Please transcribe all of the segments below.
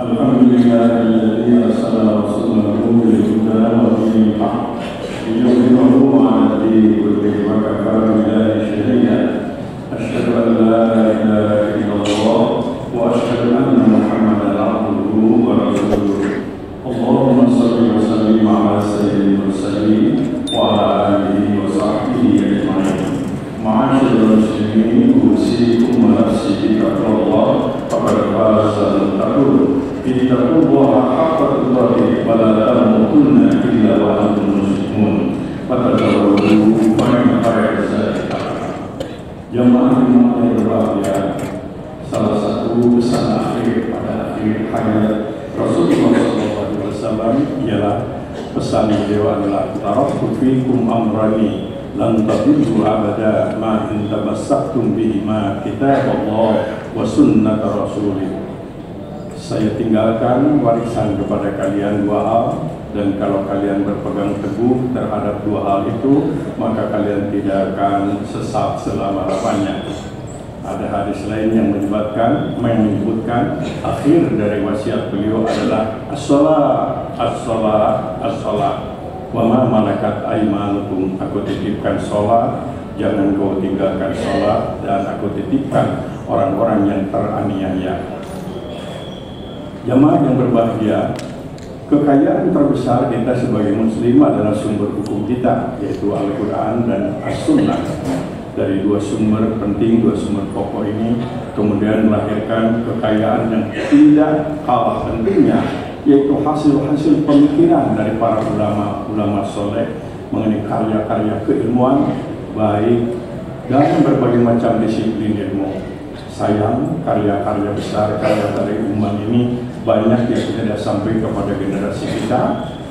الحمد لله الذي أرسل رسوله بالهدى ودين الحق ليظهره على الدين كله وكفى بالله شهيدا. أشهد أن لا إله إلا الله وأشهد أن محمدا عبده ورسوله. اللهم صل وسلم على سيد المرسلين وعلى آله وصحبه أجمعين. معاشر المسلمين، أوصيكم ونفسي بتقوى الله فقد فاز المتقون. اتقوا الله حق تقاته ولا تموتن إلا وأنتم مسلمون. فتزودوا فإن خير الزاد التقوى. Jemaah yang berbahagia, salah satu pesan akhir pada akhir hayat Rasulullah SAW ialah pesan beliau adalah taraktu fikum amrani lan tadillu abada ma in tamassaktum bihima kitabullah wa sunnat rasulih. Saya tinggalkan warisan kepada kalian dua hal, dan kalau kalian berpegang teguh terhadap dua hal itu, maka kalian tidak akan sesat selama-lamanya. Ada hadis lain yang menyebutkan akhir dari wasiat beliau adalah as-shalah, as-shalah, as-shalah. Wa ma malakat aymanukum, aku titipkan sholat, jangan kau tinggalkan sholat, dan aku titipkan orang-orang yang teraniaya. Jamaah yang berbahagia, kekayaan terbesar kita sebagai muslim adalah sumber hukum kita, yaitu Al-Quran dan As-Sunnah. Dari dua sumber penting, dua sumber pokok ini kemudian melahirkan kekayaan yang tidak kalah pentingnya, yaitu hasil-hasil pemikiran dari para ulama soleh mengenai karya-karya keilmuan baik dalam berbagai macam disiplin ilmu. Sayang, karya-karya besar, karya dari umat ini banyak yang tidak sampai kepada generasi kita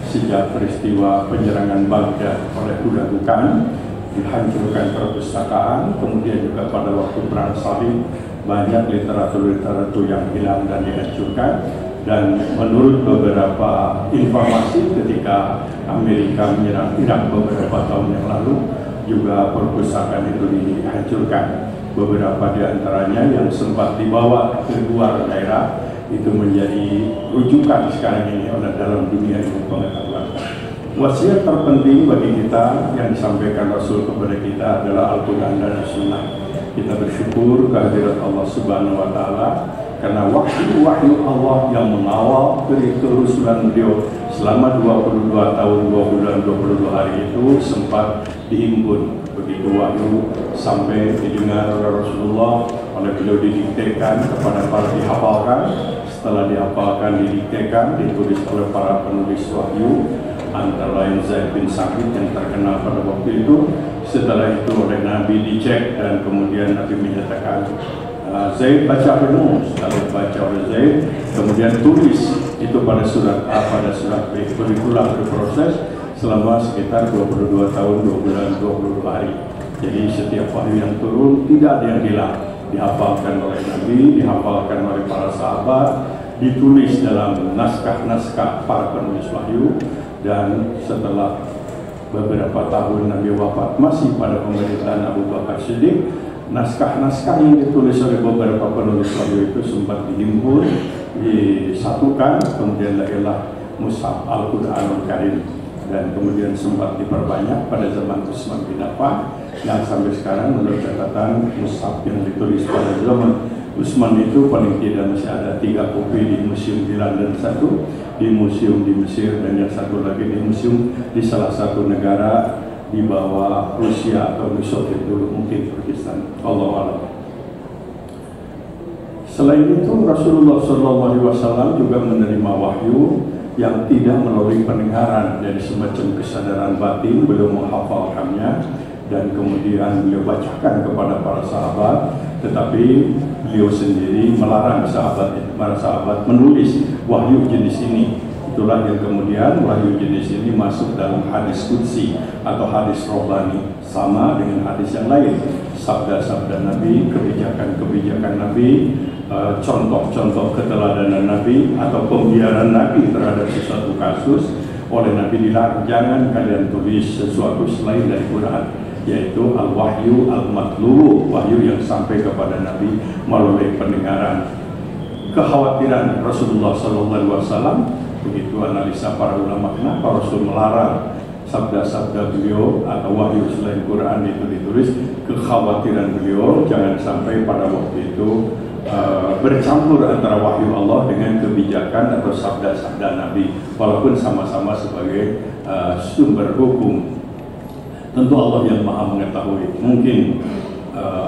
sejak peristiwa penyerangan Baghdad oleh Bukan, dihancurkan perpustakaan, kemudian juga pada waktu perang salib banyak literatur-literatur yang hilang dan dihancurkan. Dan menurut beberapa informasi, ketika Amerika menyerang Irak beberapa tahun yang lalu, juga perpustakaan itu dihancurkan. Beberapa di antaranya yang sempat dibawa ke luar daerah itu menjadi rujukan sekarang ini oleh dalam dunia ilmu pengetahuan. Wasiat terpenting bagi kita yang disampaikan Rasul kepada kita adalah Al-Quran dan As-Sunnah. Kita bersyukur kehadirat Allah Subhanahu wa Ta'ala karena wahyu Allah yang mengawal dari kerusulan beliau selama 22 tahun 2 bulan 22 hari itu sempat dihimpun. Begitu wahyu sampai didengar oleh Rasulullah, oleh beliau didiktekan kepada para dihafalkan. Setelah dihafalkan, didiktekan, ditulis oleh para penulis wahyu, antara lain Zaid bin Sabit yang terkenal pada waktu itu. Setelah itu oleh Nabi dicek dan kemudian Nabi menyatakan, Zaid baca ilmu. Setelah baca oleh Zaid, kemudian tulis itu pada surat A, pada surat B. Begitulah berproses selama sekitar 22 tahun 2 bulan 22 hari. Jadi setiap wahyu yang turun tidak ada yang hilang, dihafalkan oleh Nabi, dihafalkan oleh para sahabat, ditulis dalam naskah-naskah para penulis wahyu. Dan setelah beberapa tahun Nabi wafat masih pada pemerintahan Abu Bakar Siddiq, naskah-naskah yang ditulis oleh beberapa penulis wahyu itu sempat dihimpun, disatukan, kemudian lahirlah Mushaf Al-Quranul Karim, dan kemudian sempat diperbanyak pada zaman Utsman bin Affan, yang sampai sekarang menurut catatan mushaf yang ditulis pada zaman Utsman itu paling tidak masih ada 3 kopi di museum di London, 1 di museum di Mesir, dan yang satu lagi di museum di salah satu negara di bawah Rusia atau Soviet dulu, mungkin Pakistan. Allahu a'lam. Selain itu Rasulullah SAW juga menerima wahyu yang tidak melalui pendengaran, dari semacam kesadaran batin beliau menghafalkannya dan kemudian beliau bacakan kepada para sahabat, tetapi beliau sendiri melarang para sahabat menulis wahyu jenis ini. Itulah yang kemudian wahyu jenis ini masuk dalam hadis qudsi atau hadis rohani, sama dengan hadis yang lain, sabda-sabda Nabi, kebijakan-kebijakan Nabi, contoh-contoh keteladanan Nabi atau pembiaran Nabi terhadap sesuatu kasus oleh Nabi dilarang. Jangan kalian tulis sesuatu selain dari Quran, yaitu al-wahyu al-matlu, wahyu yang sampai kepada Nabi melalui pendengaran. kekhawatiran Rasulullah SAW. Begitu analisa para ulama, kenapa Rasul melarang sabda-sabda beliau atau wahyu selain Quran itu ditulis. Kekhawatiran beliau jangan sampai pada waktu itu bercampur antara wahyu Allah dengan kebijakan atau sabda-sabda Nabi, walaupun sama-sama sebagai sumber hukum. Tentu Allah yang maha mengetahui. Mungkin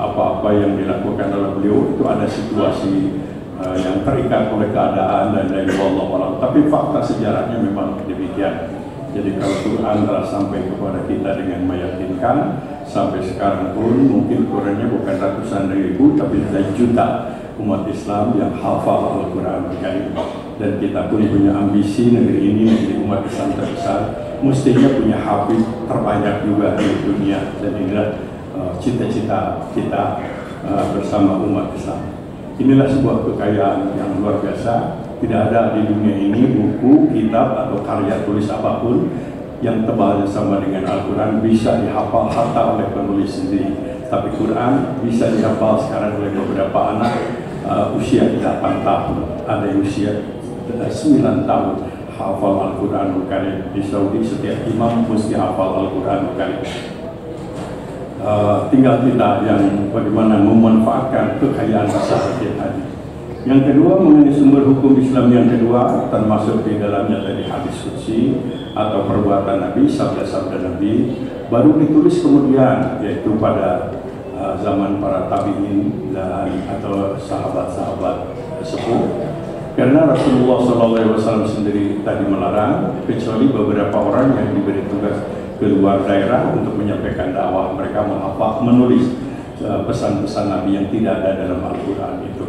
apa-apa yang dilakukan oleh beliau itu ada situasi yang terikat oleh keadaan dan dari Allah. Tapi fakta sejarahnya memang demikian. Jadi kalau Quran telah sampai kepada kita dengan meyakinkan, sampai sekarang pun mungkin ukurannya bukan ratusan ribu tapi juta umat Islam yang hafal Al-Quran Karim. Dan kita pun punya ambisi negeri ini menjadi umat Islam terbesar, mestinya punya hafiz terbanyak juga di dunia. Dan inilah cita-cita kita bersama umat Islam. Inilah sebuah kekayaan yang luar biasa. Tidak ada di dunia ini buku, kitab, atau karya tulis apapun yang tebalnya sama dengan Al-Quran bisa dihafal hatta oleh penulis sendiri. Tapi Quran bisa dihafal sekarang oleh beberapa anak usia 8 tahun, ada yang usia 9 tahun hafal Al-Quranul Karim. Di Saudi setiap imam mesti hafal Al-Quranul Karim. Tinggal kita yang bagaimana memanfaatkan kekayaan bahasa kita tadi. Yang kedua, mengenai sumber hukum Islam yang kedua, termasuk di dalamnya tadi hadis qudsi atau perbuatan Nabi, sabda-sabda Nabi, baru ditulis kemudian, yaitu pada zaman para tabi'in dan atau sahabat-sahabat sepuh. Karena Rasulullah SAW sendiri tadi melarang, kecuali beberapa orang yang diberi tugas keluar daerah untuk menyampaikan dakwah, mereka menghafal, menulis pesan-pesan Nabi yang tidak ada dalam Al-Quran itu.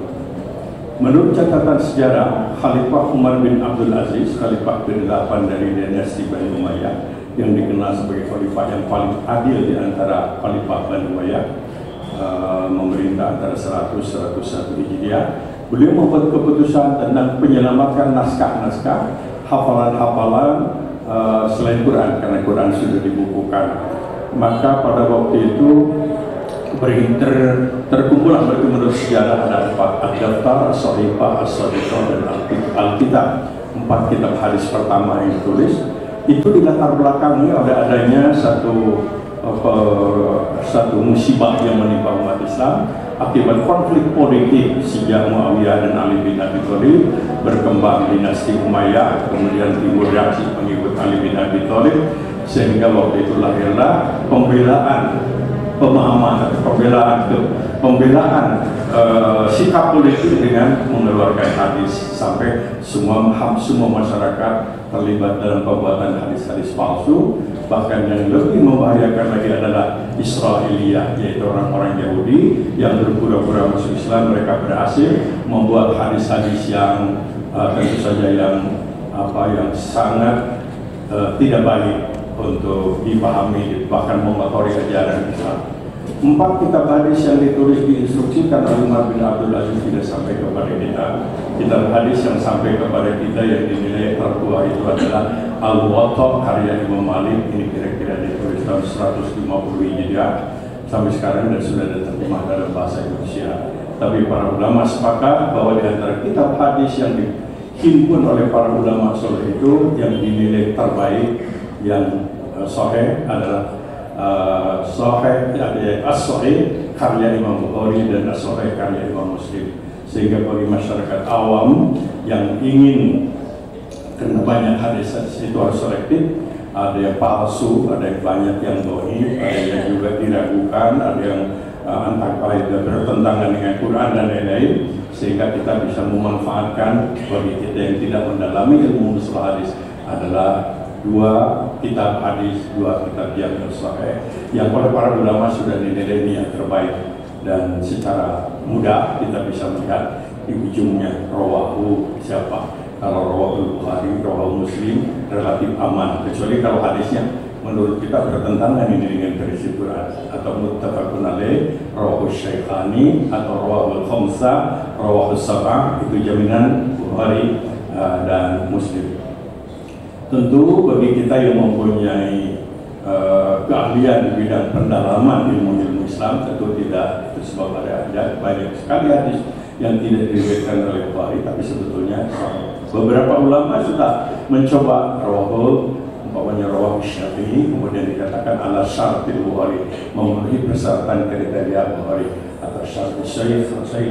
Menurut catatan sejarah, Khalifah Umar bin Abdul Aziz, Khalifah ke-8 dari dinasti Bani Umayyah, yang dikenal sebagai Khalifah yang paling adil di antara Khalifah Bani Umayyah, memerintah antara 100-101 Hijriah. Beliau membuat keputusan tentang penyelamatan naskah-naskah, hafalan-hafalan selain Quran, karena Quran sudah dibukukan. Maka pada waktu itu terkumpullah menurut sejarah ada 4 Ad-Daftar, As-Sahifah, As-Sadiqah, dan Al-Kitab. 4 kitab hadis pertama yang ditulis itu dilatar belakangi oleh adanya satu musibah yang menimpa umat Islam akibat konflik politik sejak Muawiyah dan Ali bin Abi Thalib, berkembang dinasti Umayyah, kemudian timbul reaksi pengikut Ali bin Abi Thalib, sehingga waktu itu lahirlah pembelaan sikap politik dengan mengeluarkan hadis, sampai semua masyarakat terlibat dalam pembuatan hadis-hadis palsu. Bahkan yang lebih membahayakan lagi adalah Israiliyah, yaitu orang-orang Yahudi yang berpura-pura masuk Islam. Mereka berhasil membuat hadis-hadis yang tentu saja yang sangat tidak baik untuk dipahami, bahkan mengotori ajaran Islam. 4 kitab hadis yang ditulis diinstruksikan oleh Umar bin Abdul Aziz tidak sampai kepada kita. Kitab hadis yang sampai kepada kita yang dinilai tertua itu adalah Al-Muwatta karya Imam Malik. Ini kira-kira ditulis tahun 150 Hijriah sampai sekarang dan sudah diterjemah dalam bahasa Indonesia. Tapi para ulama sepakat bahwa di antara kitab hadis yang dihimpun oleh para ulama soleh itu yang dinilai terbaik, yang sahih adalah As-Sahih karya Imam Bukhari dan As-Sahih karya Imam Muslim. Sehingga bagi masyarakat awam yang ingin, karena banyak hadis itu harus selektif, ada yang palsu, ada yang banyak yang dhaif, ada yang juga diragukan, ada yang bertentangan dengan Quran dan lain-lain, sehingga kita bisa memanfaatkan. Bagi kita yang tidak mendalami ilmu usul hadis adalah 2 kitab hadis, 2 kitab yang sahih yang oleh para ulama sudah dinilai yang terbaik, dan secara mudah kita bisa melihat di ujungnya rawahu siapa. Kalau rawahu Bukhari, rawahu Muslim relatif aman, kecuali kalau hadisnya menurut kita bertentangan ini dengan versi Quran atau muttafaqun alaih, rawahu Syaikhani atau rawahu Khamsah, rawahu Sab'ah, itu jaminan Bukhari dan Muslim. Tentu bagi kita yang mempunyai keahlian di bidang pendalaman ilmu Islam, tentu tidak itu sebab ada banyak sekali hadis yang tidak diriwayatkan oleh Bukhari tapi sebetulnya sahih. Beberapa ulama sudah mencoba rawahul, umpamanya rawah Syafi'i, kemudian dikatakan ala syartil Bukhari, memenuhi persyaratan kriteria Bukhari, atau syartil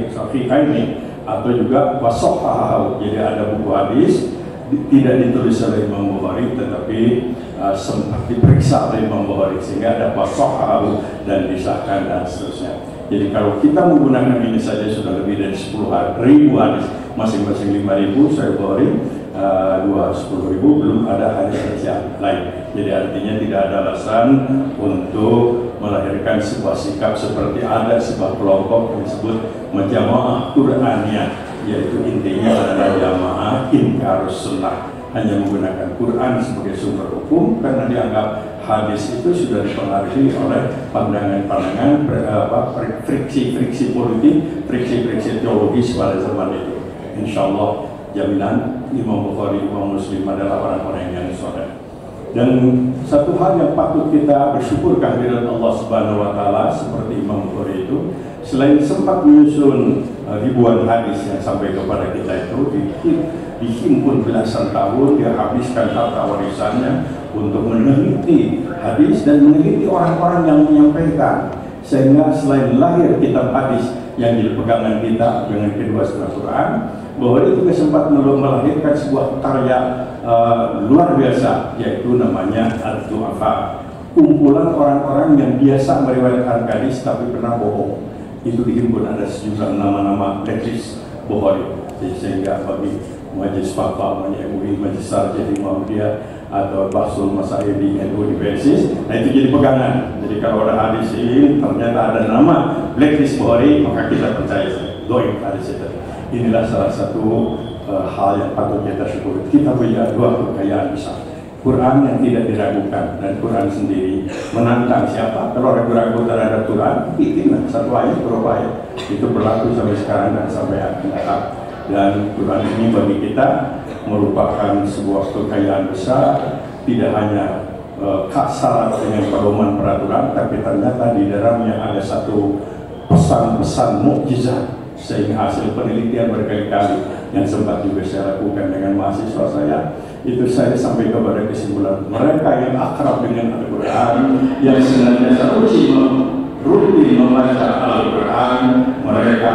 Syafi'i, atau juga wasahhahu. Jadi ada buku hadis tidak ditulis oleh Imam Bukhari tetapi sempat diperiksa oleh Imam Bukhari sehingga ada wasahhahu dan disahkan dan seterusnya. Jadi kalau kita menggunakan ini saja sudah lebih dari 10.000 hadis, masing-masing 5.000 Sahih Bukhari, 10.000, belum ada hadis yang lain. Jadi artinya tidak ada alasan untuk melahirkan sebuah sikap seperti ada sebuah kelompok yang disebut Jamaah Qur'aniyah, yaitu intinya adalah jamaah inkarus sunnah, hanya menggunakan Quran sebagai sumber hukum karena dianggap hadis itu sudah dipengaruhi oleh pandangan-pandangan friksi-friksi politik, friksi-friksi teologis pada zaman itu. Insya Allah jaminan Imam Bukhari, Imam Muslim adalah orang-orang yang soleh. Dan satu hal yang patut kita bersyukur kehadiran Allah Subhanahu wa Ta'ala seperti Imam Bukhari itu, selain sempat menyusun ribuan hadis yang sampai kepada kita itu dihimpun belasan tahun, dia habiskan harta warisannya untuk meneliti hadis dan meneliti orang-orang yang menyampaikan, sehingga selain lahir kitab hadis yang jadi pegangan kita dengan kedua setengah Quran, Bukhari juga sempat melahirkan sebuah karya luar biasa, yaitu namanya Ad-Du'afa, kumpulan orang-orang yang biasa meriwayatkan hadis tapi pernah bohong. Itu dihimpun ada sejumlah nama-nama blacklist Bukhari, sehingga bagi Majlis Fatwa, MUI, Majlis Sarjah Muhammadiyah atau Bahsul Masail di NU di BSIS, nah itu jadi pegangan. Jadi kalau ada hadis ini ternyata ada nama blacklist Bukhari, maka kita percaya doib hadis itu. Inilah salah satu hal yang patut kita syukuri. Kita punya dua kekayaan besar, Quran yang tidak diragukan, dan Quran sendiri menantang siapa. Kalau ragu-ragu terhadap Quran, bikinlah satu ayat berapa ayat. Itu berlaku sampai sekarang dan sampai akan datang. Dan Quran ini bagi kita merupakan sebuah kekayaan besar, tidak hanya syarat dengan pedoman peraturan, tapi ternyata di dalamnya ada satu pesan-pesan mukjizat, sehingga hasil penelitian berkali-kali yang sempat juga saya lakukan dengan mahasiswa saya, itu saya sampai kepada kesimpulan mereka yang akrab dengan Al-Quran, yang senantiasa rutin membaca Al-Quran, mereka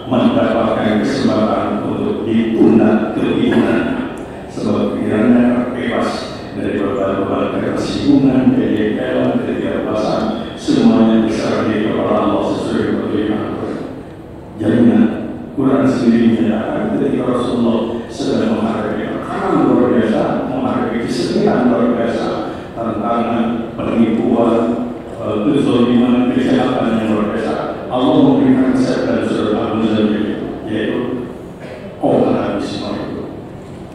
mendapatkan kesempatan untuk ditunda keimanan, sebab pikirannya bebas dari berbagai kesinggungan, kejekelan, ketidakpuasan, semuanya diserahkan kepada Allah sesuai dengan jaminan. Quran sendiri menyatakan ketika Rasulullah sedang menghadapi tekanan luar biasa, menghadapi kesedihan luar biasa, tantangan penipuan, kezaliman, kejahatan yang luar biasa, Allah memberikan sabda surat Al-Muzammil, yaitu qul semua itu.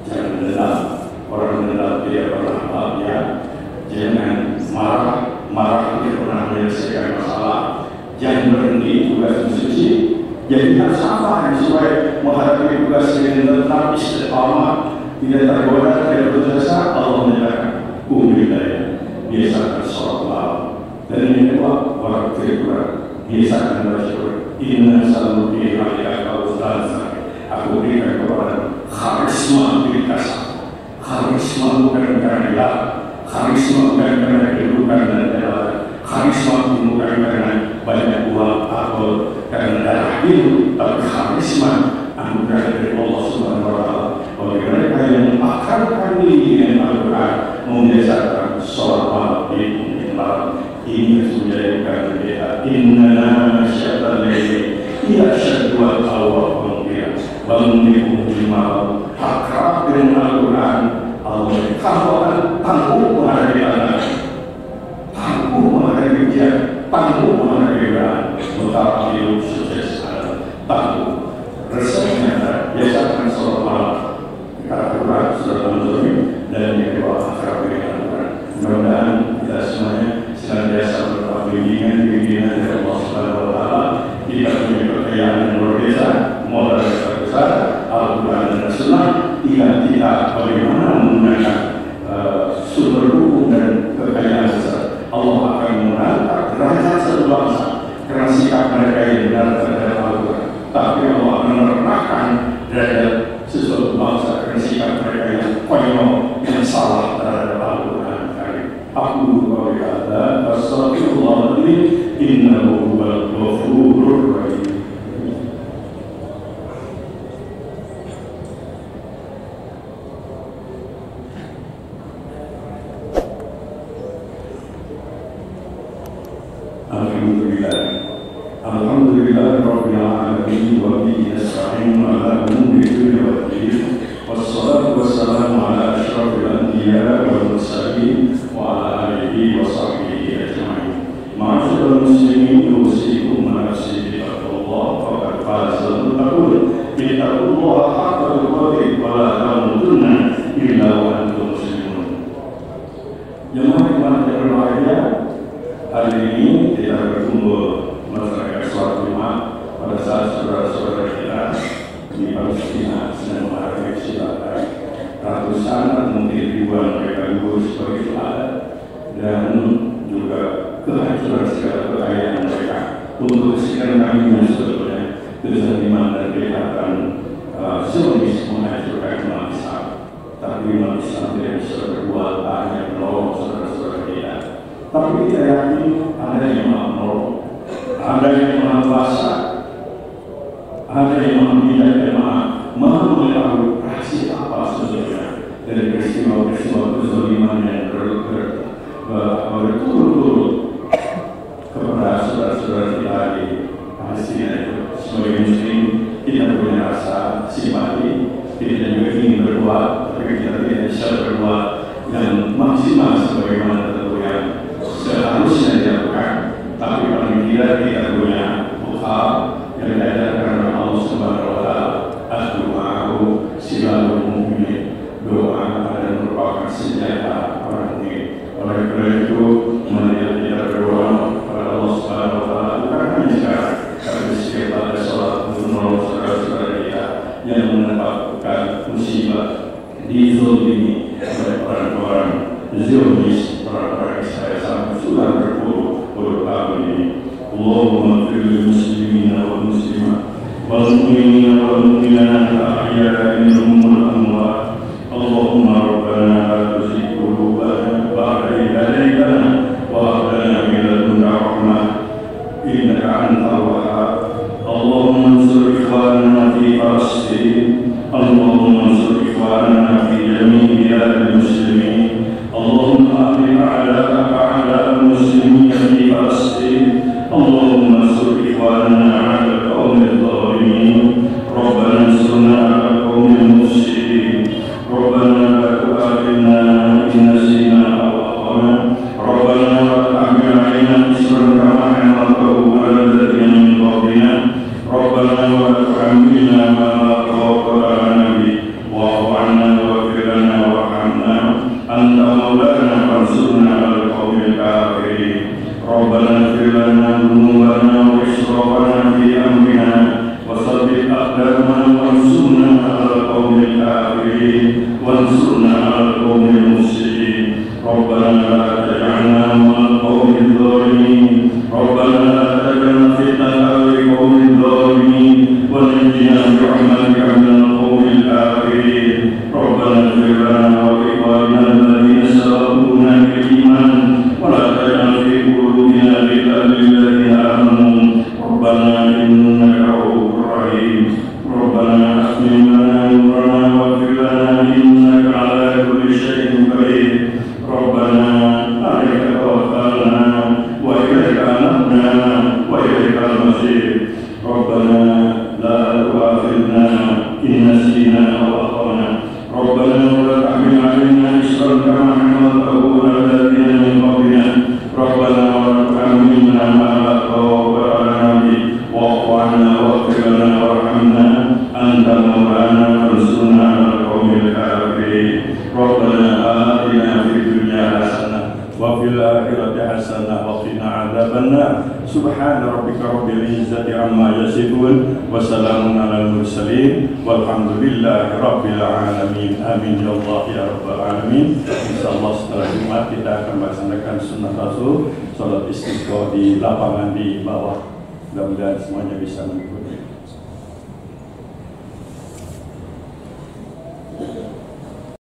Jangan dendam, orang dendam tidak pernah bahagia. Jangan marah tidak pernah menyelesaikan masalah. Jangan berhenti tugas suci. Jadi harus apa supaya menghadapi tugas dengan tetap istiqamah, tidak tergoda, tidak berdosa. Allah menyatakan kumil daya, biasakan sholat malam. Dan ini kedua, orang Quran biasakan baca Quran. Inna sallallahu alaihi wasallam, aku berikan kepada karisma diri kasar. Karisma bukan karena dia, karisma bukan karena kedudukan dan jabatan, karisma bukan karena banyak uang atau karena darah biru, tapi karisma anugerah dari Allah Subhanahu wa Ta'ala. Bagi mereka yang akarkan diri dengan Al-Quran, membiasakan sholat malam di malam, ini menjadikan dia inna syaitan laili ia syadwal awal pengkhian bangun di malam akrab dengan Al-Quran. Allah kamu akan tangguh menghadapi anak, tangguh menghadapi ujian, tangguh menghadapi beban, betapa hidup sukses adalah tangguh. Resepnya biasakan sholat malam, Al-Quran surat Al-Muzammil, dan yang kedua akrab dengan Al-Quran. Mudah-mudahan kita semuanya senantiasa mendapat bimbingan dari Allah Subhanahu wa Ta'ala. Kita punya kekayaan yang luar biasa, modal besar, Al-Quran dan Sunnah. Tinggal kita bagaimana menggunakan sumber hukum dan kekayaan besar. Allah akan mengangkat derajat satu bangsa karena sikap mereka yang benar terhadap Al-Quran. Tapi Allah akan Alhamdulillah Rabbil Alamin wa bihi nasta'in ala umuri dunya wad din. Wassalatu wassalamu ala asyrafil anbiya wal mursalin wa ala alihi wa sahbihi ajma'in. Ma'asyiral muslimin, usikum wa nafsi bi taqwallah faqad faza al-muttaqun. Ittaqullaha haqqa tuqatih wa la tamutunna illa wa antum muslimun. Jemaah yang berbahagia, hari ini kita berkumpul melaksanakan sholat Jumat pada saat saudara-saudara kita di Palestina sedang merayakan Syilatan. Ratusan atau mungkin ribuan mereka gugur sebagai syahadat dan juga kehancuran segala kekayaan mereka. Untuk sekian kami sebetulnya kezaliman dan kejahatan Zionis menghancurkan umat Islam. Tapi umat Islam tidak bisa berbuat hanya menolong saudara-saudara kita. Tapi kita yakin ada yang menolong, ada yang maha kuasa, ada yang maha bijaksana, maha mengetahui rahasia apa sebetulnya dari peristiwa-peristiwa kezaliman yang berturut-turut kepada saudara-saudara kita di Palestina itu. Sebagai muslim kita punya rasa simpati, kita juga ingin berbuat, tapi kita tidak bisa berbuat yang maksimal sebagaimana tentu yang seharusnya dilakukan. Tapi paling tidak kita punya bekal yang diajarkan oleh Allah Subhanahu wa Ta'ala. Ad-du'a'u silahul mu'min, doa adalah merupakan senjata orang mukmin. Oleh karena itu, marilah kita berdoa kepada Allah Subhanahu wa Ta'ala bukan hanya sekarang, tapi setiap pada sholat untuk menolong saudara-saudara kita yang mendapatkan musibah dizolimi oleh orang-orang Zionis, orang-orang Israel sampai sudah berpuluh-puluh tahun ini. Allahumma ighfir lil muslimina wal muslimat wal mu'minina wal mu'minat al-ahya'i minhum wal amwat. Allahumma rabbana la tuzigh qulubana ba'da idh hadaytana wa hab lana min ladunka rahmah innaka antal wahhab. Allahumma ansur ikhwanana fi Palestin. Allahumma ansur ikhwanana fi jami' biladil muslimin. Allahumma aghni a'da'aka al-muslimin fi Palestin. Allahumma ansur ikhwanana 'ala al-qawmi adh-dhalimin. Rabbana ansurna 'ala al-qawmi al-mufsidin. Rabbana la tu'akhidhna in nasina aw akhtana. Rabbana la tahmil 'alaina isran kama hamaltahu 'ala alladhina min qablina. Rabbana wa la tuhammilna ma la taqata lana bihi wa'fu 'anna waghfir lana warhamna anta maulana fansurna 'alal qawmil kafirin. Rabbana ighfir lana dhunubana wa israfana fi amrina wa tsabbit aqdamana wansurna 'alal qawmil kafirin wansurna 'alal qawmil mufsidin. Rabbana la taj'alna ma'al qawmil zalimin. Rabbana la taj'alna fitnatan lil qawmil zalimin wa najjina bi rahmatika minal qawmil kafirin. Rabbana ighfir lana wa li ikhwanina alladhina sabaquna bil iman wa la taj'al fi qulubina ghillan lil ladzina amanu. Rabbana innaka ra'ufur rahim. Rabbana asmin lana nurana wa ighfir lana innaka 'ala kulli syai'in qadir. Rabbana 'alaika tawakkalna wa ilaika anabna wa ilaikal masir. Rabbana la tu'akhidhna in nasina aw akhtana. Rabbana wa la tahmil 'alaina isran kama hamaltahu 'ala alladhina min qablina. Rabbana wa la tuhammilna ma la taqata lana bihi wa'fu 'anna waghfir lana warhamna anta maulana fansurna 'alal qawmil kafirin. Rabbana atina fid dunya hasanah wa fil akhirati hasanah wa qina adzabannar. Subhana rabbika rabbil izzati amma yasifun wa salamun 'alal mursalin walhamdulillahi rabbil alamin. Amin ya Allah ya rabbal alamin. Insyaallah setelah Jumat kita akan melaksanakan sunnah Rasul, salat istisqa di lapangan di bawah. Mudah-mudahan semuanya bisa mengikuti.